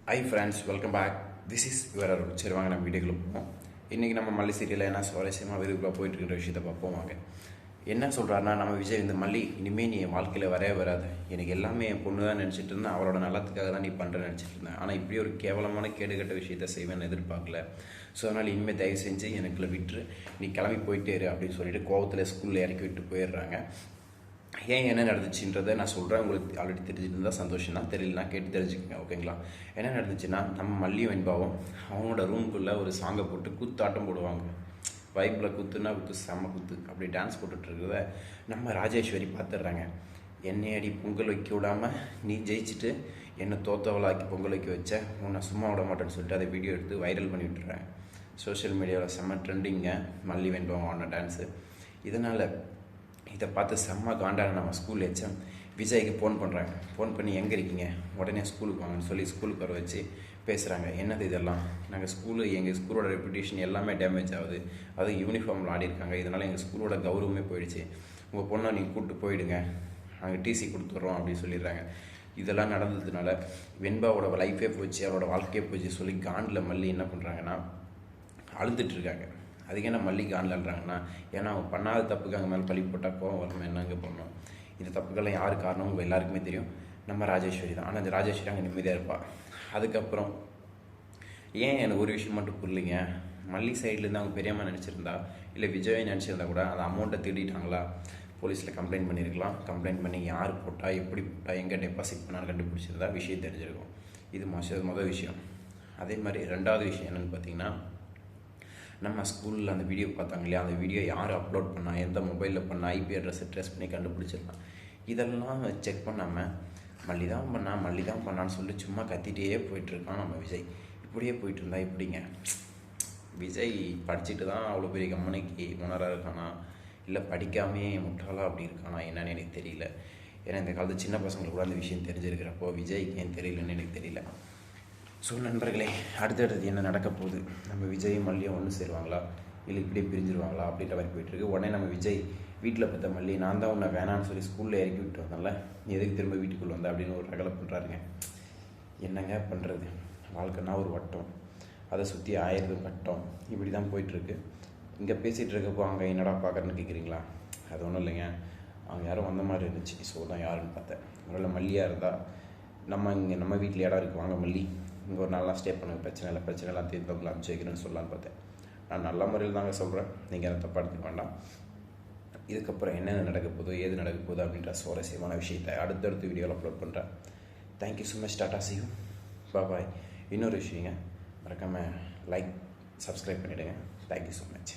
Hi friends, welcome back. This is your Arun. சரி வாங்க நம்ம வீடியோக்குள்ள போவோம். இன்றைக்கி நம்ம மல்லி சீரியலில் என்ன சுவாரஸ்யமாக விருப்பமாக போயிட்டுருக்கிற விஷயத்தை பார்ப்போம் வாங்க. என்ன சொல்கிறாருன்னா, நம்ம விஜய் இந்த மல்லி இனிமேல் நீ என் வாழ்க்கையில் வரவே வராது, எனக்கு எல்லாமே என் பொண்ணு தான் நினச்சிட்டு இருந்தேன், அவளோட நல்லத்துக்காக தான் நீ பண்ணுறேன்னு நினச்சிட்டு இருந்தேன். ஆனால் இப்படி ஒரு கேவலமான கேடுகட்ட விஷயத்தை செய்வேன்னு எதிர்பார்க்கல. ஸோ அதனால் இனிமேல் தயவு செஞ்சு எனக்குள்ள விட்டுரு, நீ கிளம்பி போயிட்டே இரு அப்படின்னு சொல்லிட்டு கோவத்தில் ஸ்கூலில் இறக்கி விட்டு போயிடுறாங்க. ஏன் என்ன நடந்துச்சுன்றதை நான் சொல்கிறேன். உங்களுக்கு ஆல்ரெடி தெரிஞ்சுருந்தா சந்தோஷம் தான், தெரியலனா கேட்டு தெரிஞ்சுக்கோங்க, ஓகேங்களா? என்ன நடந்துச்சுன்னா, நம்ம மல்லியும் வெண்பாவும் அவங்களோட ரூம்குள்ளே ஒரு சாங்கை போட்டு குத்தாட்டம் போடுவாங்க. வைப்பில் குத்துனா குத்து, செம்ம குத்து, அப்படி டான்ஸ் போட்டுட்ருக்கிறத நம்ம ராஜேஸ்வரி பார்த்துடுறாங்க. என்னை அடி பொங்கல் வைக்க விடாமல் நீ ஜெயிச்சுட்டு என்னை தோத்தவளாக்கி பொங்கல் வைக்க வச்ச, உன்னை சும்மா விட மாட்டேன்னு சொல்லிட்டு அதை வீடியோ எடுத்து வைரல் பண்ணி விட்டுறேன். சோஷியல் மீடியாவில் செம்ம ட்ரெண்டிங்க மல்லி வெண்பாவும் ஆன டான்ஸு. இதனால் இதை பார்த்து செம்ம காண்டான நம்ம ஸ்கூல் ஹெச்எம் விஜய்க்கு ஃபோன் பண்ணுறாங்க. ஃபோன் பண்ணி எங்கே இருக்கீங்க, உடனே ஸ்கூலுக்கு வாங்கன்னு சொல்லி ஸ்கூலுக்கு வர வச்சு பேசுகிறாங்க. என்னது இதெல்லாம், நாங்கள் எங்கள் ஸ்கூலோட ரெப்புடேஷன் எல்லாமே டேமேஜ் ஆகுது, அதுவும் யூனிஃபார்மில் ஆடிருக்காங்க, இதனால் எங்கள் ஸ்கூலோட கௌரவமே போயிடுச்சு, உங்கள் பொண்ணை நீங்கள் கூப்பிட்டு போயிடுங்க, நாங்கள் டிசி கொடுத்துட்றோம் அப்படின்னு சொல்லிடுறாங்க. இதெல்லாம் நடந்ததுனால வெண்பாவோட லைஃபே போச்சு, அவரோட வாழ்க்கையே போச்சு சொல்லி காண்டில் மல்லி என்ன பண்ணுறாங்கன்னா அழுதுட்டுருக்காங்க. அதுக்கு என்ன மல்லி காண்டல்றாங்கன்னா, ஏன்னா அவங்க பண்ணாத தப்புக்கு அங்கே மேலே பழி போட்டால் கோவம் வரணும், என்னங்க பண்ணோம். இந்த தப்புக்கெல்லாம் யார் காரணம் உங்கள் எல்லாருக்குமே தெரியும், நம்ம ராஜேஸ்வரி தான். ஆனால் அந்த ராஜேஸ்வரி அங்கே நிம்மதியாக இருப்பாள். அதுக்கப்புறம் ஏன் எனக்கு ஒரு விஷயம் மட்டும் புரியலைங்க, மல்லி சைட்லேருந்து அவங்க பெரியம்மா நினச்சிருந்தா இல்லை விஜயை நினச்சிருந்தா கூட அந்த அமௌண்ட்டை திருடிட்டாங்களா, போலீஸில் கம்ப்ளைண்ட் பண்ணியிருக்கலாம். கம்ப்ளைண்ட் பண்ணி யார் போட்டால், எப்படி போட்டால், எங்கே டெபாசிட் பண்ணாலும் கண்டுபிடிச்சிருந்தா விஷயம் தெரிஞ்சிருக்கும். இது மொதல் விஷயம். அதே மாதிரி ரெண்டாவது விஷயம் என்னென்னு பார்த்தீங்கன்னா, நம்ம ஸ்கூலில் அந்த வீடியோ பார்த்தாங்க இல்லையா, அந்த வீடியோ யார் அப்லோட் பண்ணால், எந்த மொபைலில் பண்ணால், ஐபி அட்ரஸை ட்ரெஸ் பண்ணி கண்டுபிடிச்சிடலாம். இதெல்லாம் செக் பண்ணாமல் மல்லி தான் பண்ணான்னு சொல்லிட்டு சும்மா கத்திகிட்டே போயிட்டுருக்கான் நம்ம விஜய். இப்படியே போயிட்டு இருந்தா எப்படிங்க? விஜய் படிச்சுட்டு தான் அவ்வளோ பெரிய கம்பெனிக்கு ஓனராக இருக்கானா, இல்லை படிக்காமே முட்டாளா அப்படி இருக்கானா என்னன்னு எனக்கு தெரியல. ஏன்னா இந்த காலத்து சின்ன பசங்களுக்கு கூட அந்த விஷயம் தெரிஞ்சிருக்கிறப்போ விஜய்க்கு ஏன் தெரியலன்னு எனக்கு தெரியல. ஸோ நண்பர்களே, அடுத்தடுத்து என்ன நடக்க போகுது, நம்ம விஜயும் மல்லியும் ஒன்று சேருவாங்களா இல்லை இப்படியே பிரிஞ்சிருவாங்களா அப்படின்ற மாதிரி போயிட்டுருக்கு. உடனே நம்ம விஜய் வீட்டில் பார்த்த மல்லி, நான் தான் உன்னை வேணான்னு சொல்லி ஸ்கூலில் இறக்கி விட்டு வந்தேன்ல, நீ எதுக்கு திரும்ப வீட்டுக்குள்ளே வந்த அப்படின்னு ஒரு ரகலை பண்ணுறாருங்க. என்னங்க பண்ணுறது, வாழ்க்கைன்னா ஒரு வட்டம், அதை சுற்றி 1000 கட்டம், இப்படி தான் போயிட்டுருக்கு. இங்கே பேசிகிட்டு இருக்கப்போ அங்கே என்னடா பார்க்குறேன்னு கேட்குறீங்களா? அது ஒன்றும் இல்லைங்க, அவங்க யாரும் வந்த மாதிரி இருந்துச்சு, ஸோ தான் யாருன்னு பார்த்தேன். ஒருவேளை மல்லியாக இருந்தால் நம்ம வீட்டில் இடம் இருக்குது, வாங்க மல்லி இங்கே ஒரு நாளாக ஸ்டே பண்ணுங்க, பிரச்சனை எல்லாம் தீர்த்து உங்களை அனுப்பிச்சி வைக்கிறேன்னு சொல்லலான்னு பார்த்தேன். நான் நல்ல முறையில் தாங்க சொல்கிறேன், நீங்கள் அதை தப்பாக எடுத்துக்க வேண்டாம். இதுக்கப்புறம் என்னென்ன நடக்க போதோ, ஏது நடக்க போதோ அப்படின்ற சுவாரஸ்யமான விஷயத்தை அடுத்தடுத்த வீடியோவில் அப்லோட் பண்ணுறேன். Thank you so much, Tata, see you, பாய். இன்னொரு விஷயங்க, மறக்காமல் லைக், சப்ஸ்கிரைப் பண்ணிவிடுங்க. Thank you so much.